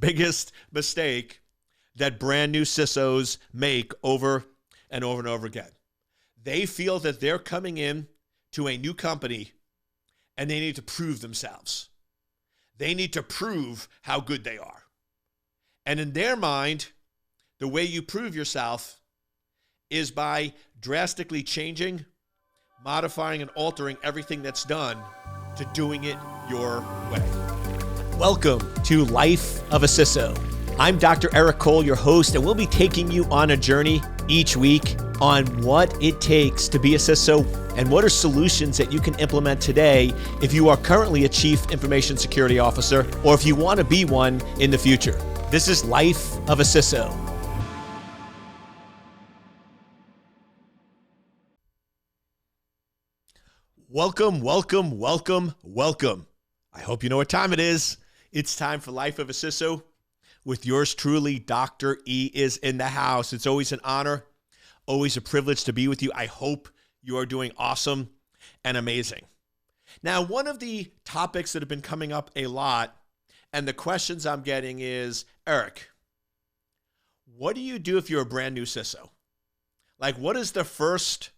biggest mistake that brand new CISOs make over and over and over again. They feel that they're coming in to a new company and they need to prove themselves. They need to prove how good they are. And in their mind, the way you prove yourself is by drastically changing, modifying, and altering everything that's done to doing it your way. Welcome to Life of a CISO. I'm Dr. Eric Cole, your host, and we'll be taking you on a journey each week on what it takes to be a CISO and what are solutions that you can implement today if you are currently a Chief Information Security Officer or if you want to be one in the future. This is Life of a CISO. Welcome, welcome, welcome, welcome. I hope you know what time it is. It's time for Life of a CISO with yours truly, Dr. E is in the house. It's always an honor, always a privilege to be with you. I hope you are doing awesome and amazing. Now, one of the topics that have been coming up a lot and the questions I'm getting is, Eric, what do you do if you're a brand new CISO? Like, what is the first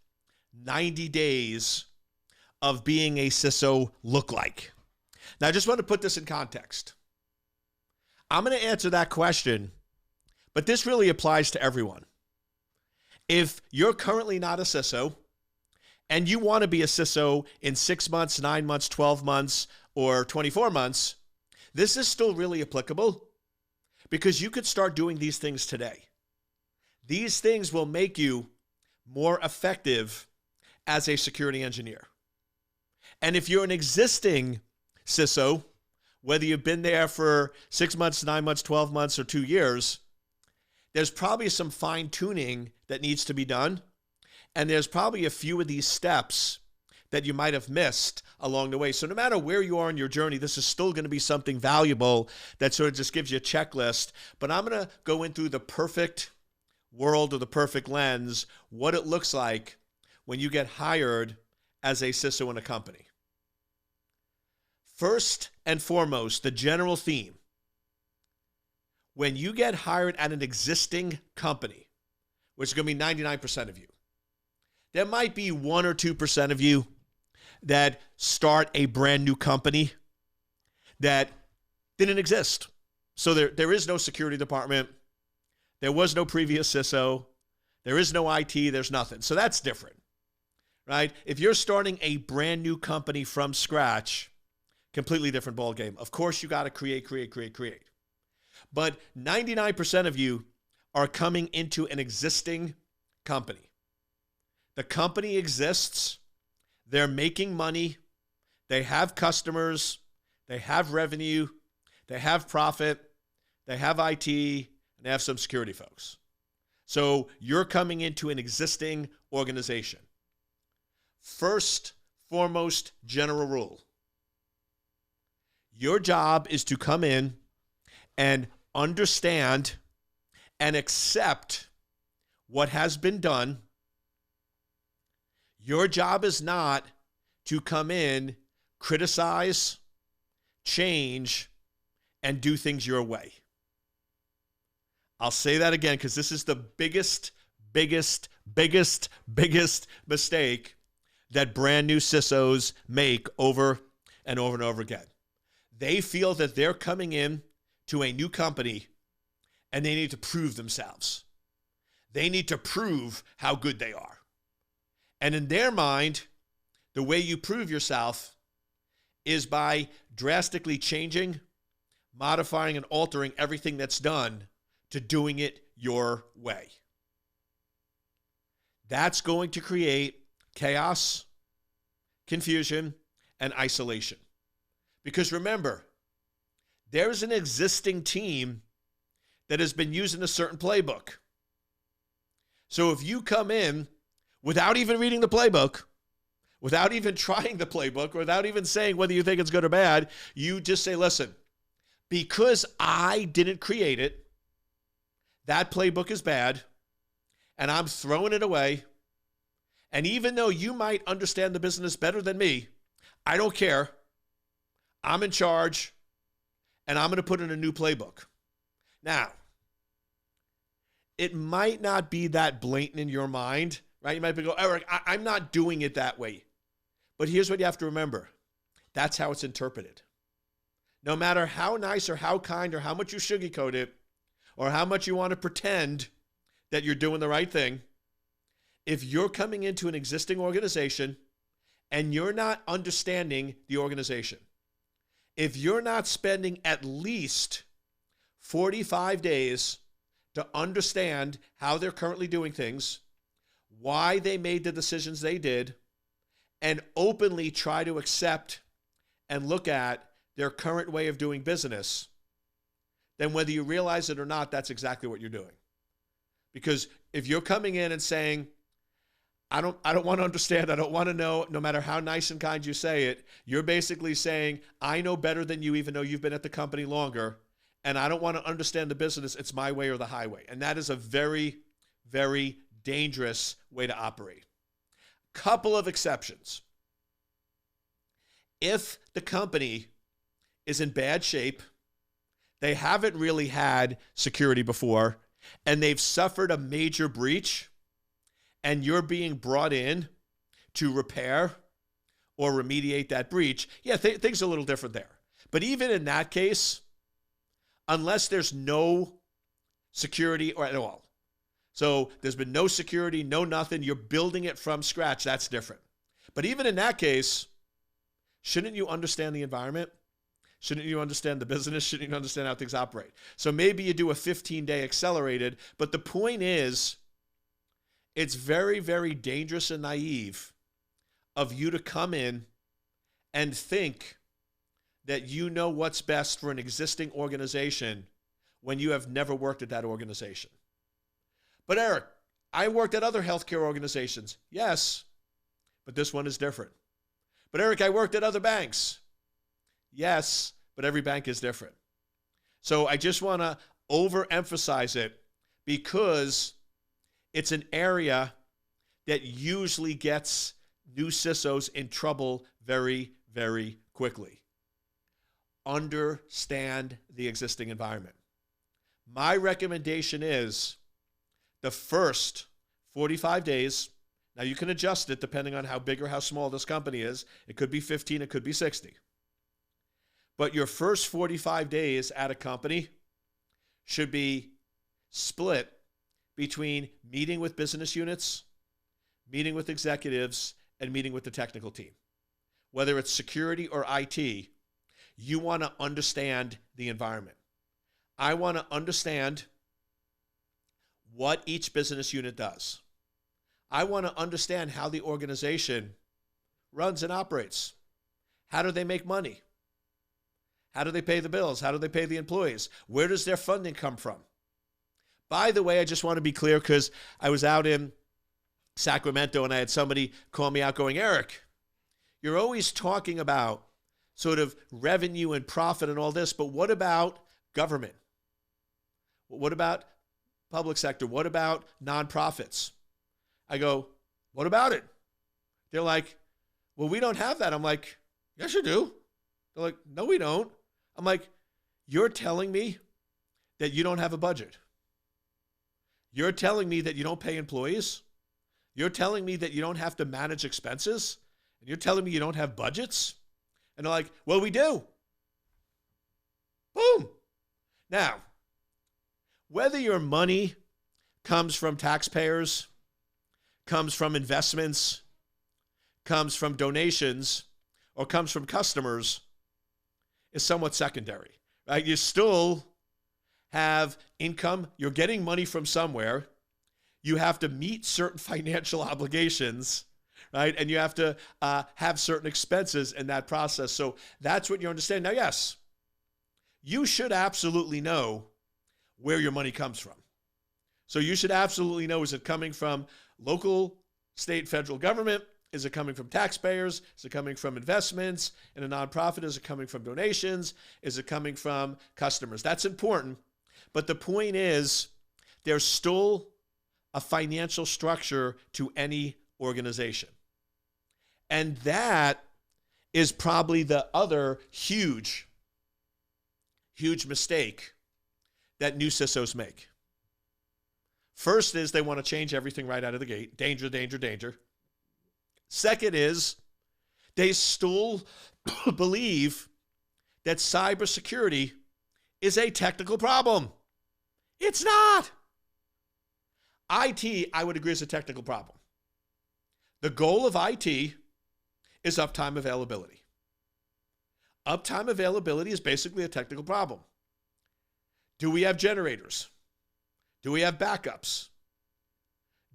90 days of being a CISO look like? Now, I just want to put this in context. I'm going to answer that question, but this really applies to everyone. If you're currently not a CISO and you want to be a CISO in 6 months, 9 months, 12 months, or 24 months, this is still really applicable because you could start doing these things today. These things will make you more effective as a security engineer. And if you're an existing CISO, whether you've been there for 6 months, 9 months, 12 months, or 2 years, there's probably some fine tuning that needs to be done. And there's probably a few of these steps that you might have missed along the way. So no matter where you are in your journey, this is still going to be something valuable that sort of just gives you a checklist. But I'm going to go in through the perfect world or the perfect lens, what it looks like when you get hired as a CISO in a company. First and foremost, the general theme. When you get hired at an existing company, which is going to be 99% of you, there might be 1 or 2% of you that start a brand new company that didn't exist. So there is no security department. There was no previous CISO. There is no IT. There's nothing. So that's different, right? If you're starting a brand new company from scratch, completely different ballgame. Of course, you got to create. But 99% of you are coming into an existing company. The company exists. They're making money. They have customers. They have revenue. They have profit. They have IT. And they have some security folks. So you're coming into an existing organization. First, foremost, general rule. Your job is to come in and understand and accept what has been done. Your job is not to come in, criticize, change, and do things your way. I'll say that again because this is the biggest mistake that brand new CISOs make over and over and over again. They feel that they're coming in to a new company and they need to prove themselves. They need to prove how good they are. And in their mind, the way you prove yourself is by drastically changing, modifying, and altering everything that's done to doing it your way. That's going to create chaos, confusion, and isolation. Because remember, there's an existing team that has been using a certain playbook. So if you come in without even reading the playbook, without even trying the playbook, without even saying whether you think it's good or bad, you just say, listen, because I didn't create it, that playbook is bad, and I'm throwing it away. And even though you might understand the business better than me, I don't care. I'm in charge, and I'm going to put in a new playbook. Now, it might not be that blatant in your mind, right? You might be going, Eric, I'm not doing it that way. But here's what you have to remember. That's how it's interpreted. No matter how nice or how kind or how much you sugarcoat it or how much you want to pretend that you're doing the right thing, if you're coming into an existing organization and you're not understanding the organization, if you're not spending at least 45 days to understand how they're currently doing things, why they made the decisions they did, and openly try to accept and look at their current way of doing business, then whether you realize it or not, that's exactly what you're doing. Because if you're coming in and saying, I don't want to understand, I don't want to know, no matter how nice and kind you say it, you're basically saying, I know better than you, even though you've been at the company longer, and I don't want to understand the business, it's my way or the highway. And that is a very, very dangerous way to operate. Couple of exceptions. If the company is in bad shape, they haven't really had security before, and they've suffered a major breach, and you're being brought in to repair or remediate that breach, yeah, things are a little different there. But even in that case, unless there's no security or at all, so there's been no security, no nothing, you're building it from scratch, that's different. But even in that case, shouldn't you understand the environment? Shouldn't you understand the business? Shouldn't you understand how things operate? So maybe you do a 15-day accelerated, but the point is, it's very, very dangerous and naive of you to come in and think that you know what's best for an existing organization when you have never worked at that organization. But Eric, I worked at other healthcare organizations. Yes, but this one is different. But Eric, I worked at other banks. Yes, but every bank is different. So I just want to overemphasize it because it's an area that usually gets new CISOs in trouble very, very quickly. Understand the existing environment. My recommendation is the first 45 days, now you can adjust it depending on how big or how small this company is. It could be 15, it could be 60. But your first 45 days at a company should be split between meeting with business units, meeting with executives, and meeting with the technical team. Whether it's security or IT, you want to understand the environment. I want to understand what each business unit does. I want to understand how the organization runs and operates. How do they make money? How do they pay the bills? How do they pay the employees? Where does their funding come from? By the way, I just want to be clear because I was out in Sacramento and I had somebody call me out going, Eric, you're always talking about sort of revenue and profit and all this, but what about government? What about public sector? What about nonprofits? I go, what about it? They're like, well, we don't have that. I'm like, yes, you do. They're like, no, we don't. I'm like, you're telling me that you don't have a budget. You're telling me that you don't pay employees. You're telling me that you don't have to manage expenses. And you're telling me you don't have budgets. And they're like, well, we do. Boom. Now, whether your money comes from taxpayers, comes from investments, comes from donations, or comes from customers is somewhat secondary, right? You still have income. You're getting money from somewhere. You have to meet certain financial obligations, right? And you have to have certain expenses in that process. So that's what you understand. Now, yes, you should absolutely know where your money comes from. So you should absolutely know, is it coming from local, state, federal government? Is it coming from taxpayers? Is it coming from investments in a nonprofit? Is it coming from donations? Is it coming from customers? That's important. But the point is, there's still a financial structure to any organization. And that is probably the other huge mistake that new CISOs make. First is they want to change everything right out of the gate. Danger, danger, danger. Second is they still believe that cybersecurity is a technical problem. It's not. IT, I would agree, is a technical problem. The goal of IT is uptime availability. Uptime availability is basically a technical problem. Do we have generators? Do we have backups?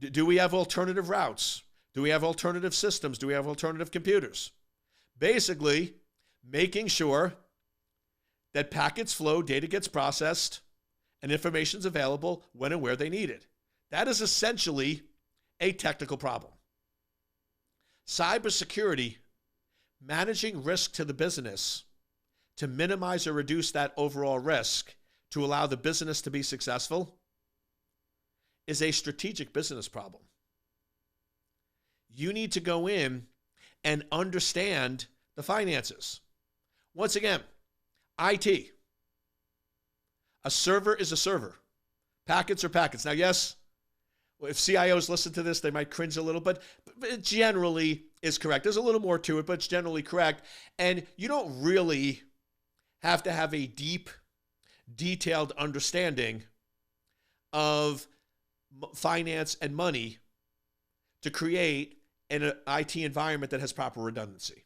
Do we have alternative routes? Do we have alternative systems? Do we have alternative computers? Basically, making sure that packets flow, data gets processed, and information is available when and where they need it. That is essentially a technical problem. Cybersecurity, managing risk to the business to minimize or reduce that overall risk to allow the business to be successful, is a strategic business problem. You need to go in and understand the finances. Once again, IT. A server is a server. Packets are packets. Now, yes, if CIOs listen to this, they might cringe a little, but it generally is correct. There's a little more to it, but it's generally correct. And you don't really have to have a deep, detailed understanding of finance and money to create an IT environment that has proper redundancy,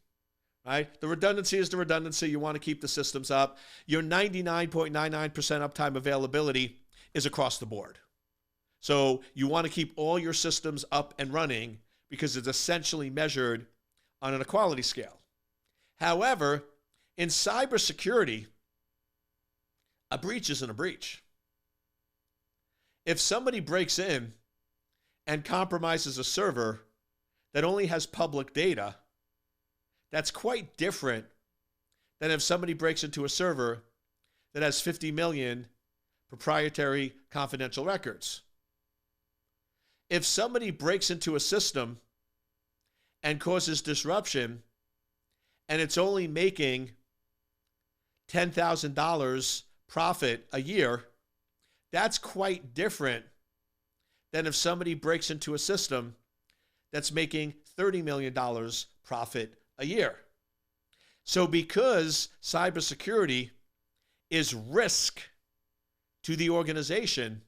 right? The redundancy is the redundancy. You want to keep the systems up. Your 99.99% uptime availability is across the board. So you want to keep all your systems up and running because it's essentially measured on an equality scale. However, in cybersecurity, a breach isn't a breach. If somebody breaks in and compromises a server that only has public data, that's quite different than if somebody breaks into a server that has 50 million proprietary confidential records. If somebody breaks into a system and causes disruption and it's only making $10,000 profit a year, that's quite different than if somebody breaks into a system that's making $30 million profit a year. So because cybersecurity is risk to the organization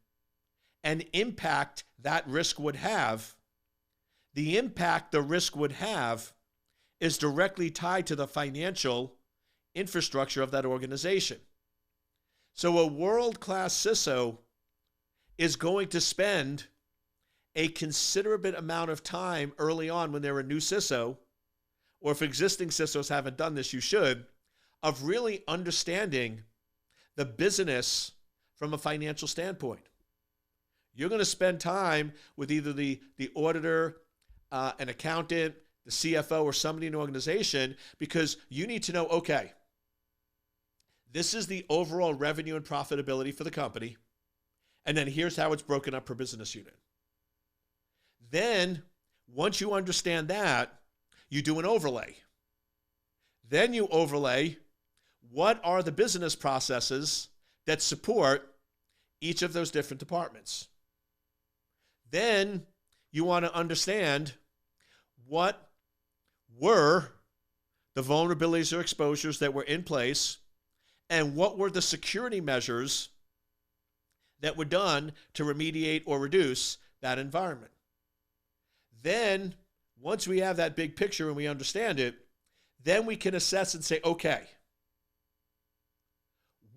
and impact that risk would have, the impact the risk would have is directly tied to the financial infrastructure of that organization. So a world-class CISO is going to spend a considerable amount of time early on when they're a new CISO, or if existing CISOs haven't done this, you should, of really understanding the business from a financial standpoint. You're going to spend time with either the auditor, an accountant, the CFO, or somebody in an organization because you need to know, okay, this is the overall revenue and profitability for the company, and then here's how it's broken up per business unit. Then, once you understand that, you do an overlay. Then you overlay what are the business processes that support each of those different departments. Then you want to understand what were the vulnerabilities or exposures that were in place and what were the security measures that were done to remediate or reduce that environment. Then, once we have that big picture and we understand it, then we can assess and say, okay,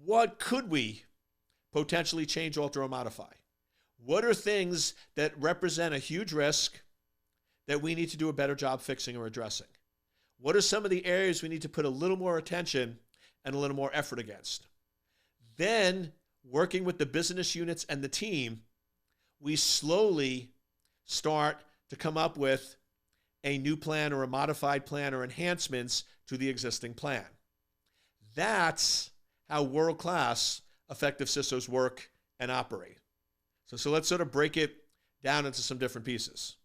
what could we potentially change, alter, or modify? What are things that represent a huge risk that we need to do a better job fixing or addressing? What are some of the areas we need to put a little more attention and a little more effort against? Then, working with the business units and the team, we slowly start to come up with a new plan or a modified plan or enhancements to the existing plan. That's how world-class effective CISOs work and operate. So let's sort of break it down into some different pieces.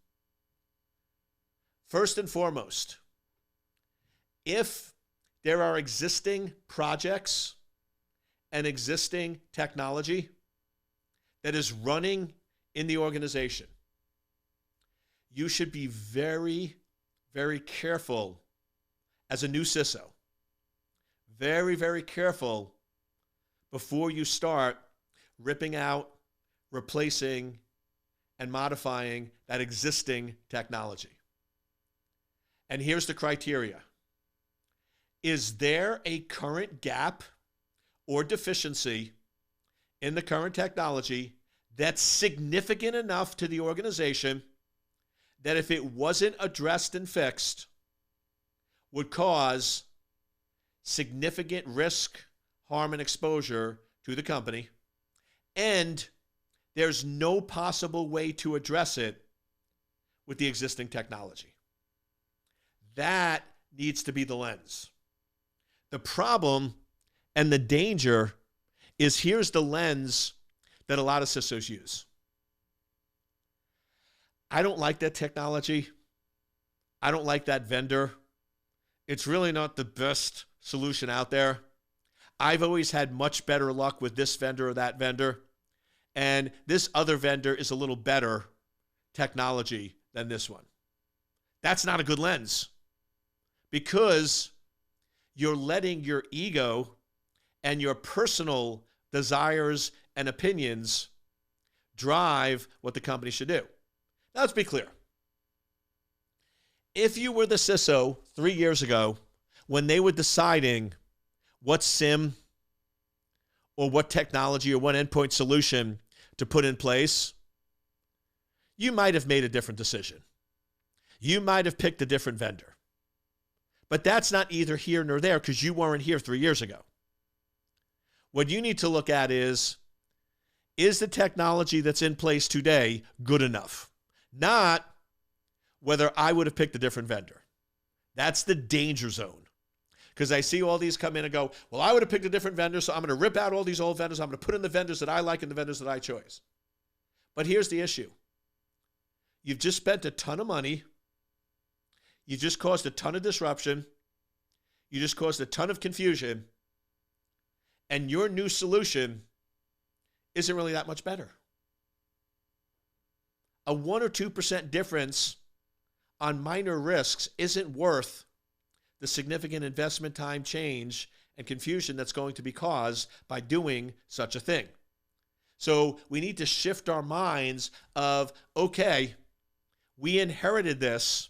First and foremost, if there are existing projects and existing technology that is running in the organization, you should be very, very careful as a new CISO. Very, very careful before you start ripping out, replacing, and modifying that existing technology. And here's the criteria. Is there a current gap or deficiency in the current technology that's significant enough to the organization that if it wasn't addressed and fixed, would cause significant risk, harm, and exposure to the company, and there's no possible way to address it with the existing technology? That needs to be the lens. The problem and the danger is here's the lens that a lot of CISOs use. I don't like that technology. I don't like that vendor. It's really not the best solution out there. I've always had much better luck with this vendor or that vendor. And this other vendor is a little better technology than this one. That's not a good lens, because you're letting your ego and your personal desires and opinions drive what the company should do. Now, let's be clear. If you were the CISO 3 years ago when they were deciding what SIM or what technology or what endpoint solution to put in place, you might have made a different decision. You might have picked a different vendor. But that's not either here nor there, because you weren't here 3 years ago. What you need to look at is the technology that's in place today good enough? Not whether I would have picked a different vendor. That's the danger zone. Because I see all these come in and go, well, I would have picked a different vendor, so I'm going to rip out all these old vendors. I'm going to put in the vendors that I like and the vendors that I chose. But here's the issue. You've just spent a ton of money. You just caused a ton of disruption. You just caused a ton of confusion. And your new solution isn't really that much better. A 1 or 2% difference on minor risks isn't worth the significant investment, time, change, and confusion that's going to be caused by doing such a thing. So we need to shift our minds of, okay, we inherited this.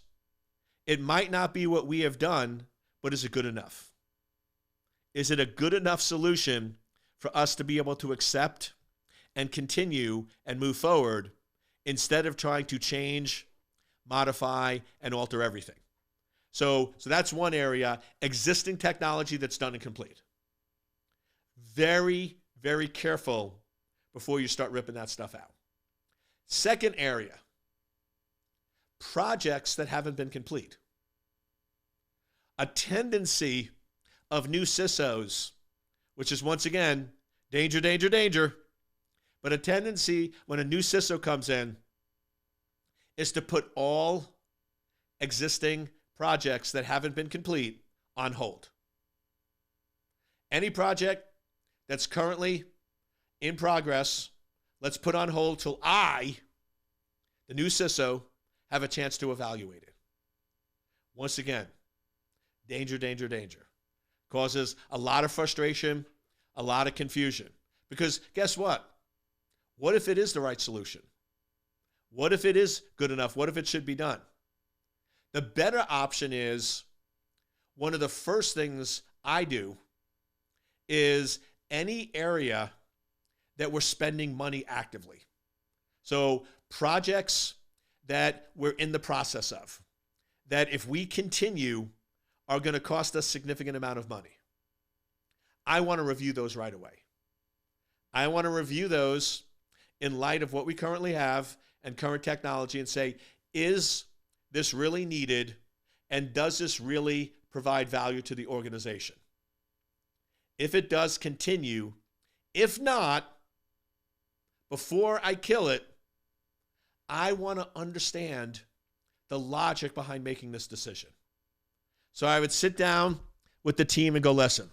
It might not be what we have done, but is it good enough? Is it a good enough solution for us to be able to accept and continue and move forward instead of trying to change, modify, and alter everything? So that's one area, existing technology that's done and complete. Very, very careful before you start ripping that stuff out. Second area, projects that haven't been complete. A tendency of new CISOs, which is once again, danger, danger, danger, but a tendency when a new CISO comes in is to put all existing projects that haven't been complete on hold. Any project that's currently in progress, let's put on hold till I, the new CISO, have a chance to evaluate it. Once again, danger, danger, danger. Causes a lot of frustration, a lot of confusion. Because guess what? What if it is the right solution? What if it is good enough? What if it should be done? The better option is, one of the first things I do is any area that we're spending money actively. So projects that we're in the process of, that if we continue are going to cost us a significant amount of money. I want to review those right away. I want to review those in light of what we currently have and current technology and say, is this really needed, and does this really provide value to the organization? If it does, continue. If not, before I kill it, I want to understand the logic behind making this decision. So I would sit down with the team and go, listen,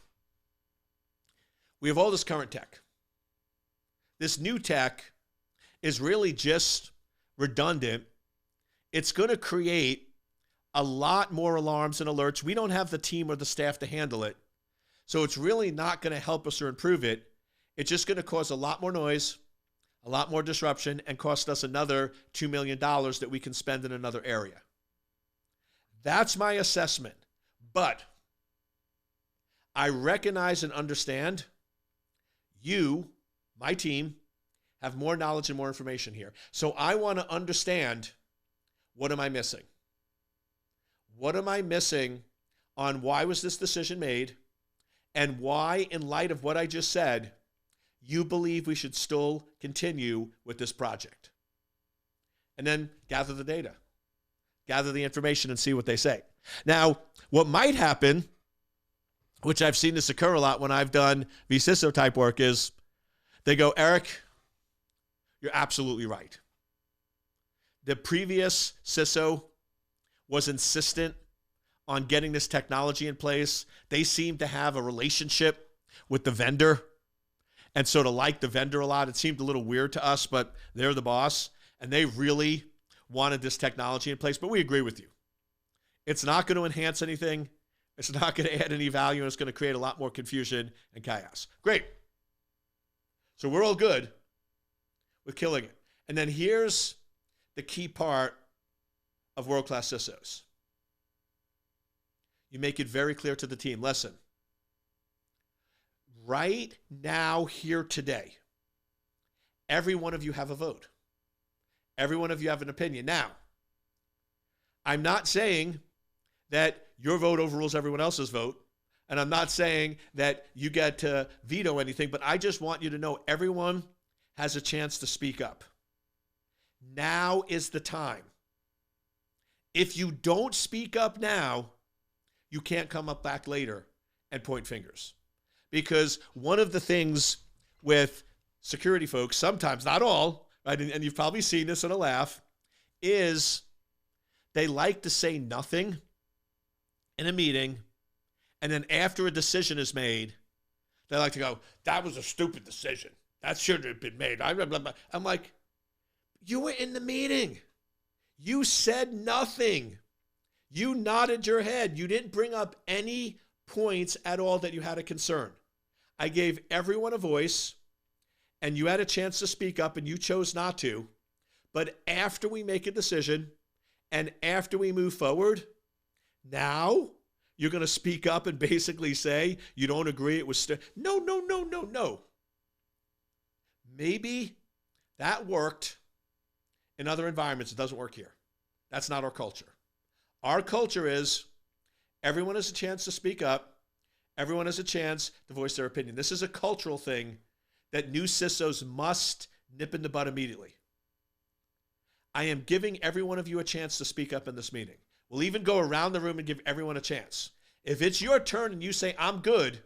we have all this current tech. This new tech is really just redundant. It's going to create a lot more alarms and alerts. We don't have the team or the staff to handle it. So it's really not going to help us or improve it. It's just going to cause a lot more noise, a lot more disruption, and cost us another $2 million that we can spend in another area. That's my assessment. But I recognize and understand you, my team, have more knowledge and more information here. So I want to understand, what am I missing? What am I missing on why was this decision made, and why, in light of what I just said, you believe we should still continue with this project? And then gather the data, gather the information, and see what they say. Now, what might happen, which I've seen this occur a lot when I've done CISO type work, is they go, Eric, you're absolutely right. The previous CISO was insistent on getting this technology in place. They seemed to have a relationship with the vendor and sort of like the vendor a lot. It seemed a little weird to us, but they're the boss, and they really wanted this technology in place. But we agree with you. It's not going to enhance anything. It's not going to add any value, and it's going to create a lot more confusion and chaos. Great. So we're all good with killing it. And then here's the key part of world-class CISOs. You make it very clear to the team, listen, right now, here today, every one of you have a vote. Every one of you have an opinion. Now, I'm not saying that your vote overrules everyone else's vote, and I'm not saying that you get to veto anything, but I just want you to know everyone has a chance to speak up. Now is the time. If you don't speak up now, you can't come up back later and point fingers. Because one of the things with security folks, sometimes, not all, right, and you've probably seen this in a laugh, is they like to say nothing in a meeting, and then after a decision is made, they like to go, that was a stupid decision. That shouldn't have been made. I'm like, you were in the meeting. You said nothing. You nodded your head. You didn't bring up any points at all that you had a concern. I gave everyone a voice, and you had a chance to speak up, and you chose not to. But after we make a decision, and after we move forward, now you're going to speak up and basically say you don't agree. It was no. Maybe that worked in other environments. It doesn't work here. That's not our culture. Our culture is everyone has a chance to speak up. Everyone has a chance to voice their opinion. This is a cultural thing that new CISOs must nip in the bud immediately. I am giving every one of you a chance to speak up in this meeting. We'll even go around the room and give everyone a chance. If it's your turn and you say, I'm good,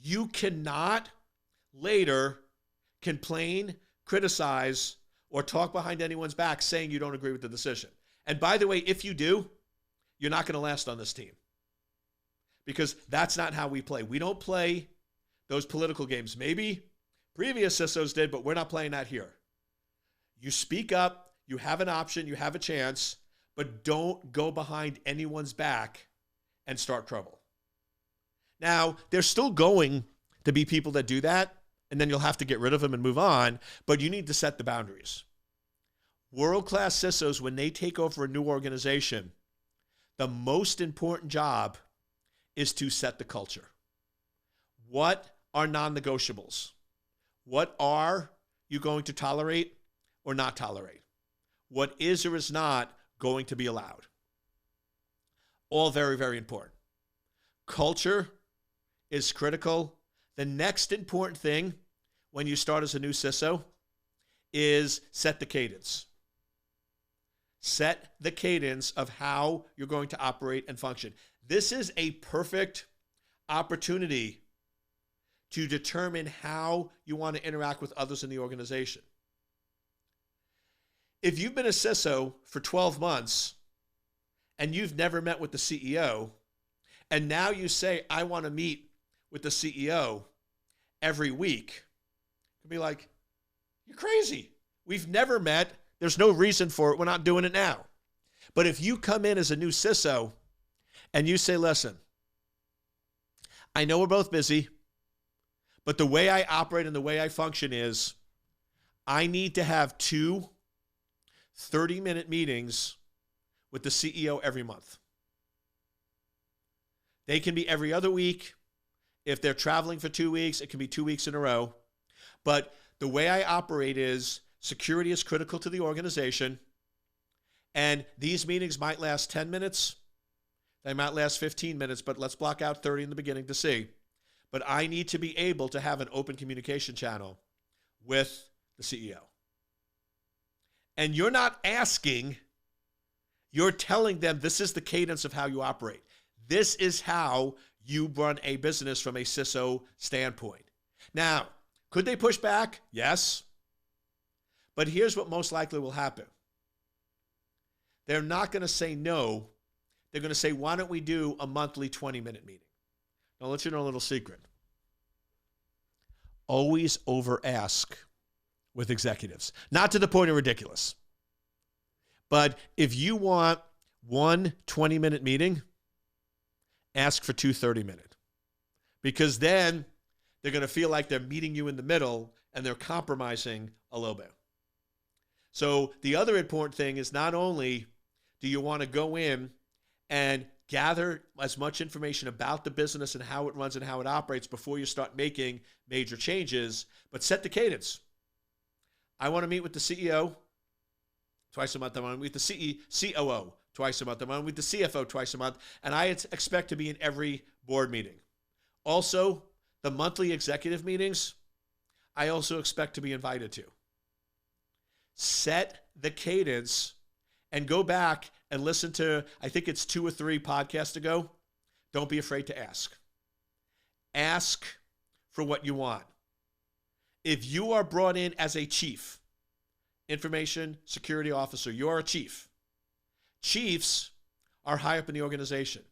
you cannot later complain, criticize, or talk behind anyone's back saying you don't agree with the decision. And by the way, if you do, you're not going to last on this team. Because that's not how we play. We don't play those political games. Maybe previous CISOs did, but we're not playing that here. You speak up, you have an option, you have a chance, but don't go behind anyone's back and start trouble. Now, there's still going to be people that do that, and then you'll have to get rid of them and move on, but you need to set the boundaries. World-class CISOs, when they take over a new organization, the most important job is to set the culture. What are non-negotiables? What are you going to tolerate or not tolerate? What is or is not going to be allowed? All very, very important. Culture is critical. The next important thing when you start as a new CISO is set the cadence. Set the cadence of how you're going to operate and function. This is a perfect opportunity to determine how you want to interact with others in the organization. If you've been a CISO for 12 months and you've never met with the CEO, and now you say, I want to meet with the CEO every week, you'll be like, you're crazy. We've never met. There's no reason for it. We're not doing it now. But if you come in as a new CISO and you say, listen, I know we're both busy, but the way I operate and the way I function is I need to have 2 30-minute meetings with the CEO every month. They can be every other week. If they're traveling for 2 weeks, it can be 2 weeks in a row. But the way I operate is security is critical to the organization. And these meetings might last 10 minutes. They might last 15 minutes, but let's block out 30 in the beginning to see. But I need to be able to have an open communication channel with the CEO. And you're not asking, you're telling them this is the cadence of how you operate. This is how you run a business from a CISO standpoint. Now, could they push back? Yes. But here's what most likely will happen. They're not going to say no. They're going to say, why don't we do a monthly 20-minute meeting? Now, I'll let you know a little secret. Always over-ask with executives. Not to the point of ridiculous. But if you want one 20-minute meeting, ask for 2 30-minute. Because then they're going to feel like they're meeting you in the middle and they're compromising a little bit. So the other important thing is not only do you want to go in and gather as much information about the business and how it runs and how it operates before you start making major changes, but set the cadence. I want to meet with the CEO twice a month. I want to meet with the COO twice a month. I want to meet the CFO twice a month. And I expect to be in every board meeting. Also, the monthly executive meetings, I also expect to be invited to. Set the cadence and go back and listen to, I think it's 2 or 3 podcasts ago. Don't be afraid to ask. Ask for what you want. If you are brought in as a chief, information security officer, you're a chief. Chiefs are high up in the organization.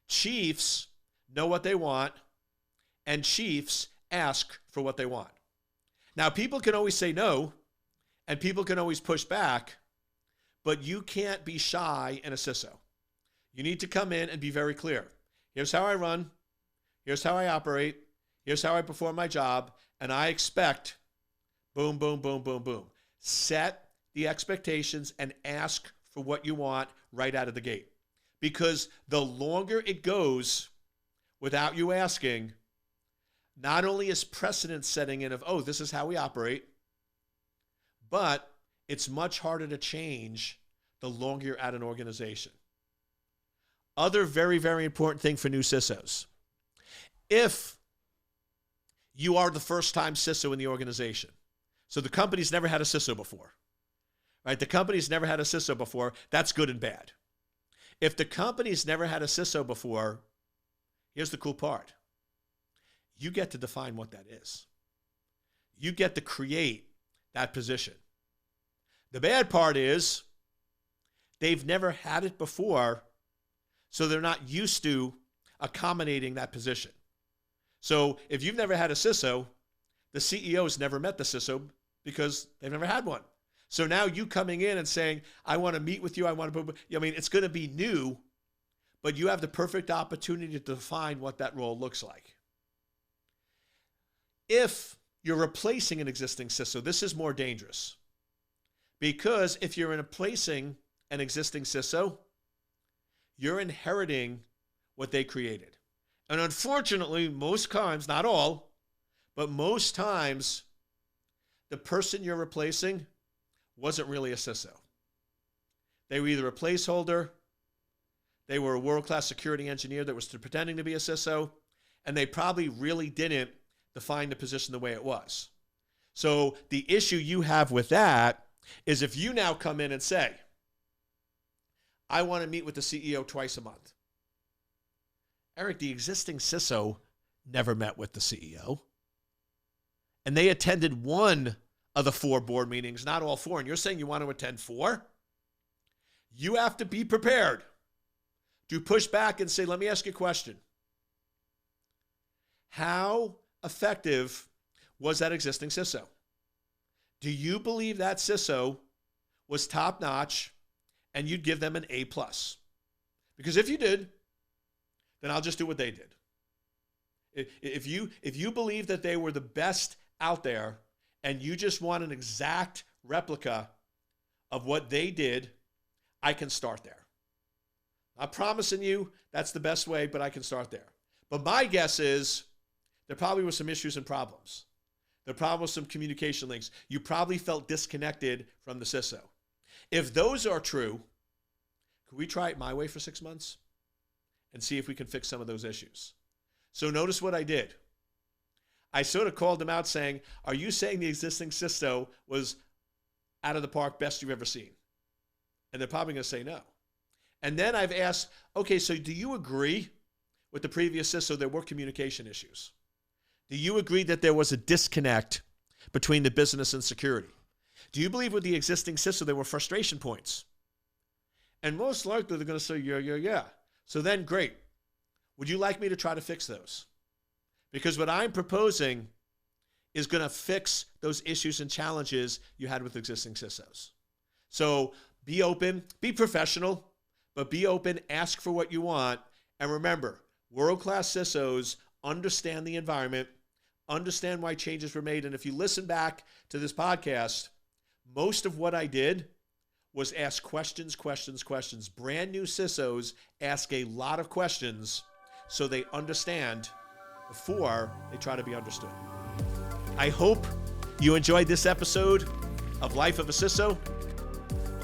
Chiefs know what they want, and chiefs ask for what they want. Now, people can always say no, and people can always push back, but you can't be shy in a CISO. You need to come in and be very clear. Here's how I run. Here's how I operate. Here's how I perform my job. And I expect boom, boom, boom, boom, boom. Set the expectations and ask for what you want right out of the gate. Because the longer it goes without you asking, not only is precedent setting in of, oh, this is how we operate, but it's much harder to change the longer you're at an organization. Other very, very important thing for new CISOs. If you are the first-time CISO in the organization, so the company's never had a CISO before, right? The company's never had a CISO before. That's good and bad. If the company's never had a CISO before, here's the cool part. You get to define what that is. You get to create that position. The bad part is they've never had it before, so they're not used to accommodating that position. So if you've never had a CISO, the CEO's never met the CISO because they've never had one. So now you coming in and saying, I want to meet with you, it's going to be new, but you have the perfect opportunity to define what that role looks like. If you're replacing an existing CISO, this is more dangerous. Because if you're replacing an existing CISO, you're inheriting what they created. And unfortunately, most times, not all, but most times, the person you're replacing wasn't really a CISO. They were either a placeholder, they were a world-class security engineer that was pretending to be a CISO, and they probably really didn't define the position the way it was. So the issue you have with that is if you now come in and say, I want to meet with the CEO twice a month. Eric, the existing CISO never met with the CEO. And they attended one of the 4 board meetings, not all 4. And you're saying you want to attend 4? You have to be prepared to push back and say, let me ask you a question. How effective was that existing CISO? Do you believe that CISO was top notch and you'd give them an A+? Because if you did, then I'll just do what they did. If you believe that they were the best out there and you just want an exact replica of what they did, I can start there. I'm promising you that's the best way, but I can start there. But my guess is there probably were some issues and problems. There probably was some communication links. You probably felt disconnected from the CISO. If those are true, could we try it my way for 6 months and see if we can fix some of those issues? So notice what I did. I sort of called them out saying, are you saying the existing CISO was out of the park, best you've ever seen? And they're probably going to say no. And then I've asked, okay, so do you agree with the previous CISO there were communication issues? Do you agree that there was a disconnect between the business and security? Do you believe with the existing CISO there were frustration points? And most likely they're going to say, yeah. So then, great. Would you like me to try to fix those? Because what I'm proposing is going to fix those issues and challenges you had with existing CISOs. So be open, be professional, but be open, ask for what you want. And remember, world-class CISOs understand the environment, understand why changes were made. And if you listen back to this podcast, most of what I did was ask questions. Brand new CISOs ask a lot of questions so they understand before they try to be understood. I hope you enjoyed this episode of Life of a CISO.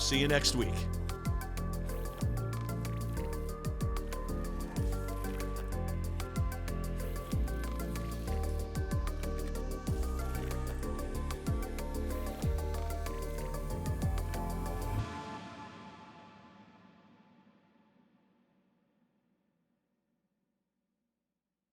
See you next week.